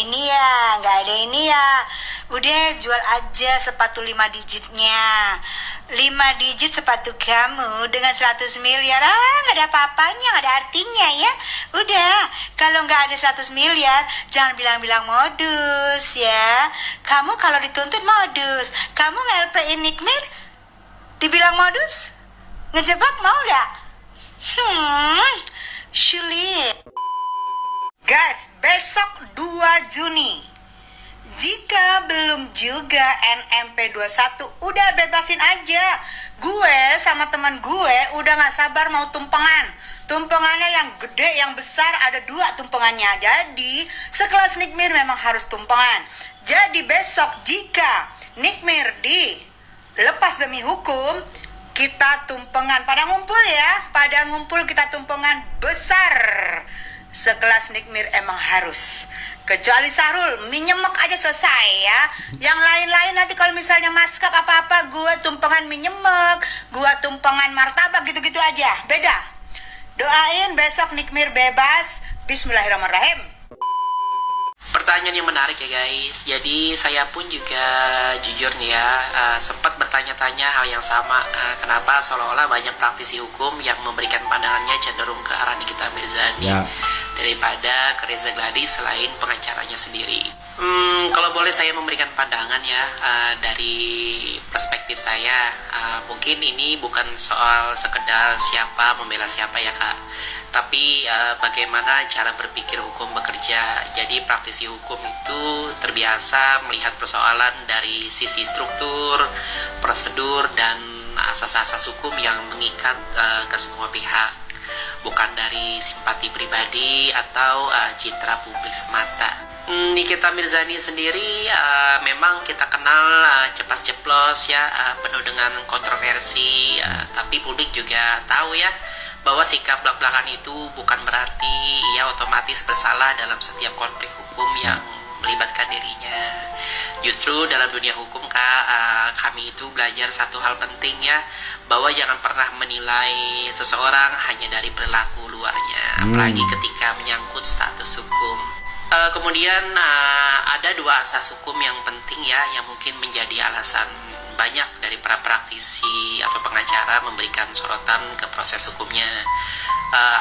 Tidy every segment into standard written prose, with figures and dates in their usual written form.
ini ya, nggak ada ini ya. Udah jual aja sepatu 5 digitnya. 5 digit sepatu kamu dengan 100 miliar. Nggak ada apa-apanya, nggak ada artinya ya. Udah, kalau nggak ada 100 miliar, jangan bilang-bilang modus ya. Kamu kalau dituntut modus, kamu nge-LP-in Nikmir, dibilang modus? Ngejebak mau nggak? Sulit. Guys, besok 2 Juni. Jika belum juga NMP21, udah bebasin aja. Gue sama teman gue udah gak sabar mau tumpengan. Tumpengannya yang gede, yang besar, ada 2 tumpengannya. Jadi sekelas Nikmir memang harus tumpengan. Jadi besok jika Nikmir dilepas demi hukum, kita tumpengan. Pada ngumpul ya, pada ngumpul kita tumpengan besar. Sekelas Nikmir emang harus. Kecuali Sahrul, mie nyemek aja selesai ya. Yang lain-lain nanti kalau misalnya maskap apa-apa, gue tumpengan mie nyemek, gue tumpengan martabak gitu-gitu aja. Beda. Doain besok Nikmir bebas. Bismillahirrahmanirrahim. Pertanyaan yang menarik ya guys. Jadi saya pun juga jujur nih ya, sempat bertanya-tanya hal yang sama. Kenapa seolah-olah banyak praktisi hukum yang memberikan pandangannya cenderung ke arah Nikita Mirzani daripada ke Reza Gladys selain pengacaranya sendiri. Kalau boleh saya memberikan pandangan ya, dari perspektif saya, mungkin ini bukan soal sekedar siapa membela siapa ya kak, tapi bagaimana cara berpikir hukum bekerja. Jadi praktisi hukum itu terbiasa melihat persoalan dari sisi struktur, prosedur, dan asas-asas hukum yang mengikat ke semua pihak, bukan dari simpati pribadi atau citra publik semata. Nikita Mirzani sendiri memang kita kenal cepat ceplos ya, penuh dengan kontroversi, tapi publik juga tahu ya bahwa sikap belak-belakan itu bukan berarti ia otomatis bersalah dalam setiap konflik hukum yang melibatkan dirinya. Justru dalam dunia hukum kak, kami itu belajar satu hal penting ya, bahwa jangan pernah menilai seseorang hanya dari perilaku luarnya, apalagi ketika menyangkut status hukum. Kemudian ada 2 asas hukum yang penting ya, yang mungkin menjadi alasan banyak dari para praktisi atau pengacara memberikan sorotan ke proses hukumnya.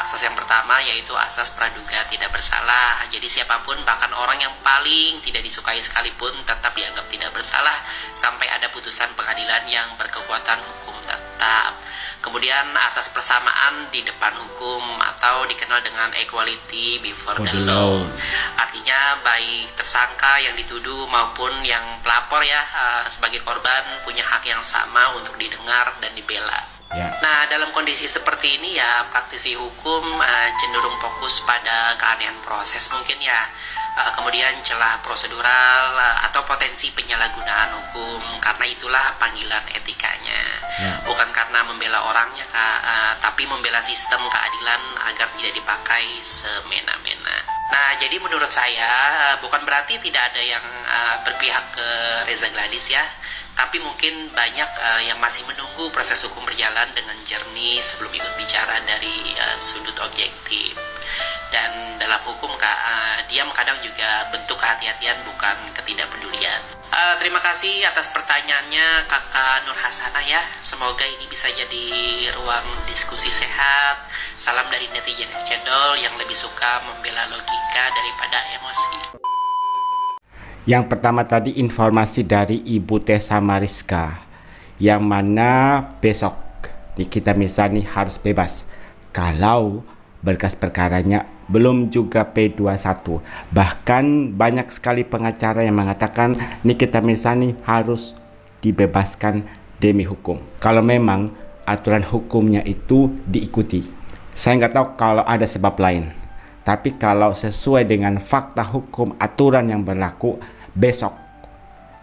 Asas yang pertama yaitu asas praduga tidak bersalah. Jadi siapapun, bahkan orang yang paling tidak disukai sekalipun, tetap dianggap tidak bersalah sampai ada putusan pengadilan yang berkekuatan hukum tetap. Kemudian asas persamaan di depan hukum atau dikenal dengan equality before the law. Artinya baik tersangka yang dituduh maupun yang pelapor ya, sebagai korban punya hak yang sama untuk didengar dan dibela. Nah, dalam kondisi seperti ini ya, praktisi hukum cenderung fokus pada keanehan proses mungkin ya, kemudian celah prosedural atau potensi penyalahgunaan hukum, karena itulah panggilan etikanya. Bukan karena membela orangnya kak, tapi membela sistem keadilan agar tidak dipakai semena-mena. Nah, jadi menurut saya bukan berarti tidak ada yang berpihak ke Reza Gladys ya, tapi mungkin banyak yang masih menunggu proses hukum berjalan dengan jernih sebelum ikut bicara dari sudut objektif. Dan dalam hukum kak, diam kadang juga bentuk kehati-hatian, bukan ketidakpedulian. Terima kasih atas pertanyaannya kakak Nur Hasanah ya. Semoga ini bisa jadi ruang diskusi sehat. Salam dari netizen cendol yang lebih suka membela logika daripada emosi. Yang pertama tadi informasi dari Ibu Tessa Mariska, yang mana besok Nikita Mirzani harus bebas kalau berkas perkaranya belum juga P21. Bahkan banyak sekali pengacara yang mengatakan Nikita Mirzani harus dibebaskan demi hukum, kalau memang aturan hukumnya itu diikuti. Saya nggak tahu kalau ada sebab lain, tapi kalau sesuai dengan fakta hukum aturan yang berlaku, besok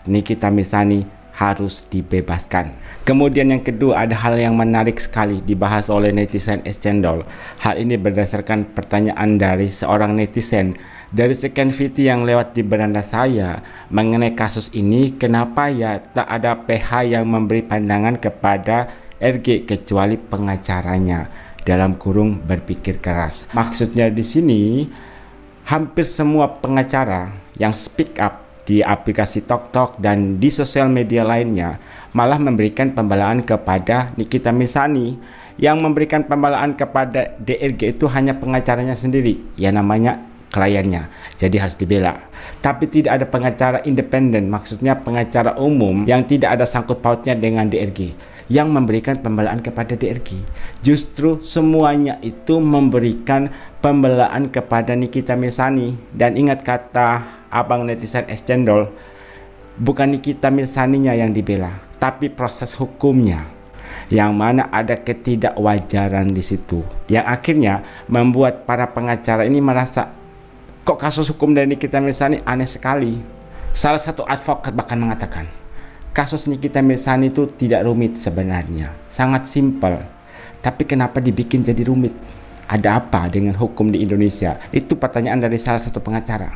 Nikita Mirzani harus dibebaskan. Kemudian yang kedua, ada hal yang menarik sekali dibahas oleh netizen Cendol. Hal ini berdasarkan pertanyaan dari seorang netizen. Dari sekian video yang lewat di beranda saya mengenai kasus ini, kenapa ya tak ada PH yang memberi pandangan kepada RG kecuali pengacaranya, dalam kurung berpikir keras. Maksudnya di sini hampir semua pengacara yang speak up di aplikasi TokTok dan di sosial media lainnya malah memberikan pembelaan kepada Nikita Mirzani. Yang memberikan pembelaan kepada DRG itu hanya pengacaranya sendiri, ya namanya kliennya, jadi harus dibela. Tapi tidak ada pengacara independen, maksudnya pengacara umum yang tidak ada sangkut pautnya dengan DRG yang memberikan pembelaan kepada DRG. Justru semuanya itu memberikan pembelaan kepada Nikita Mirzani. Dan ingat kata abang netizen es cendol, bukan Nikita Mirzaninya yang dibela, tapi proses hukumnya, yang mana ada ketidakwajaran di situ, yang akhirnya membuat para pengacara ini merasa kok kasus hukum dari Nikita Mirzani aneh sekali. Salah satu advokat bahkan mengatakan kasus Nikita Mirzani itu tidak rumit sebenarnya, sangat simpel, tapi kenapa dibikin jadi rumit? Ada apa dengan hukum di Indonesia? Itu pertanyaan dari salah satu pengacara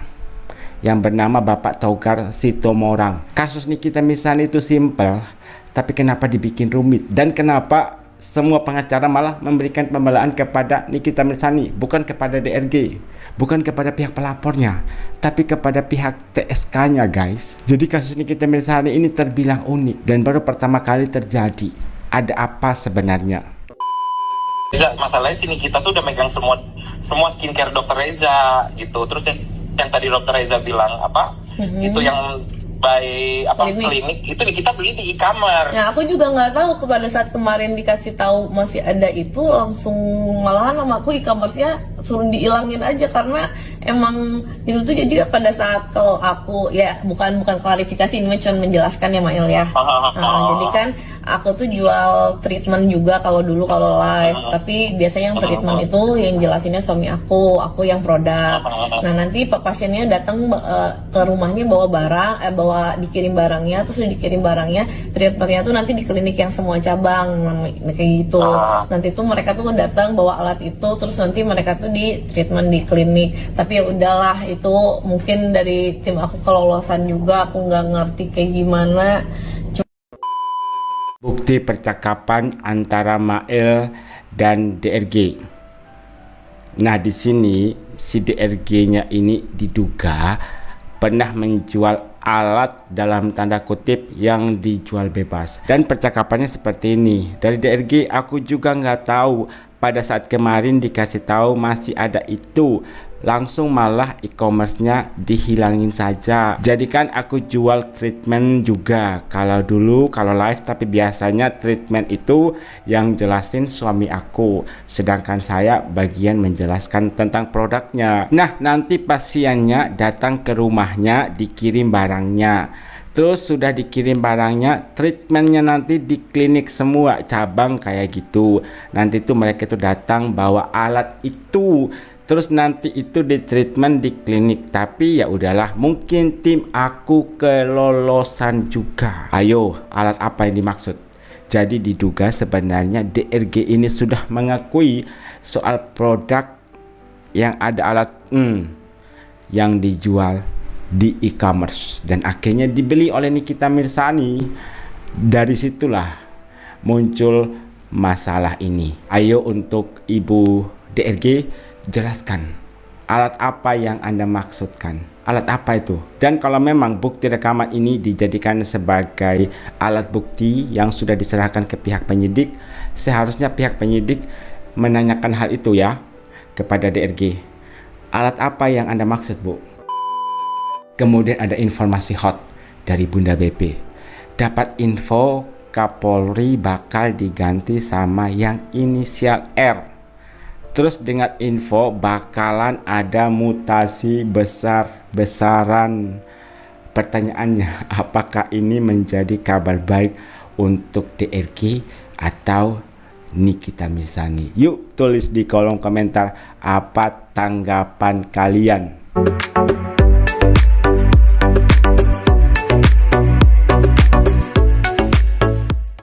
yang bernama Bapak Togar Sitomorang. Kasus Nikita Mirzani itu simpel, tapi kenapa dibikin rumit? Dan kenapa semua pengacara malah memberikan pembelaan kepada Nikita Mirzani, bukan kepada DRG, bukan kepada pihak pelapornya, tapi kepada pihak TSK-nya, guys. Jadi kasus Nikita Mirzani ini terbilang unik dan baru pertama kali terjadi. Ada apa sebenarnya? Reza, masalahnya sini kita tuh udah megang semua skincare dokter Reza gitu. Terus yang tadi dokter Reza bilang apa? Itu yang klinik itu kita beli di e-commerce. Nah, aku juga nggak tahu pada saat kemarin dikasih tahu masih ada itu, langsung malahan sama aku e-commerce-nya suruh diilangin aja karena emang itu tuh jadi pada saat kalau aku ya bukan klarifikasi, ini cuma menjelaskan ya Mail ya. Jadi kan aku tuh jual treatment juga kalau live, tapi biasanya yang treatment itu yang jelasinnya suami aku yang produk. Nah, nanti pasiennya datang ke rumahnya bawa dikirim barangnya, terus dikirim barangnya, treatmentnya tuh nanti di klinik yang semua cabang kayak gitu. Nanti tuh mereka tuh datang bawa alat itu, terus nanti mereka tuh di treatment di klinik. Tapi ya udahlah, itu mungkin dari tim aku kelolosan juga, aku nggak ngerti kayak gimana. Bukti percakapan antara Mail dan DRG. Nah, di sini si DRG-nya ini diduga pernah menjual alat dalam tanda kutip yang dijual bebas. Dan percakapannya seperti ini. Dari DRG, aku juga nggak tahu pada saat kemarin dikasih tahu masih ada itu, langsung malah e-commerce-nya dihilangin saja. Jadi kan aku jual treatment juga kalau live, tapi biasanya treatment itu yang jelasin suami aku, sedangkan saya bagian menjelaskan tentang produknya. Nah, nanti pasiennya datang ke rumahnya, dikirim barangnya. Terus sudah dikirim barangnya, treatmentnya nanti di klinik semua cabang kayak gitu. Nanti tuh mereka tuh datang bawa alat itu, terus nanti itu di treatment di klinik. Tapi ya udahlah, mungkin tim aku kelolosan juga. Ayo, alat apa yang dimaksud? Jadi diduga sebenarnya DRG ini sudah mengakui soal produk yang ada alat yang dijual di e-commerce dan akhirnya dibeli oleh Nikita Mirzani. Dari situlah muncul masalah ini. Ayo untuk Ibu DRG, jelaskan alat apa yang Anda maksudkan. Alat apa itu? Dan kalau memang bukti rekaman ini dijadikan sebagai alat bukti yang sudah diserahkan ke pihak penyidik, seharusnya pihak penyidik menanyakan hal itu ya kepada DRG. Alat apa yang Anda maksud, Bu? Kemudian ada informasi hot dari Bunda BP. Dapat info Kapolri bakal diganti sama yang inisial R. Terus dengan info bakalan ada mutasi besar-besaran. Pertanyaannya, apakah ini menjadi kabar baik untuk DRG atau Nikita Mirzani? Yuk tulis di kolom komentar apa tanggapan kalian.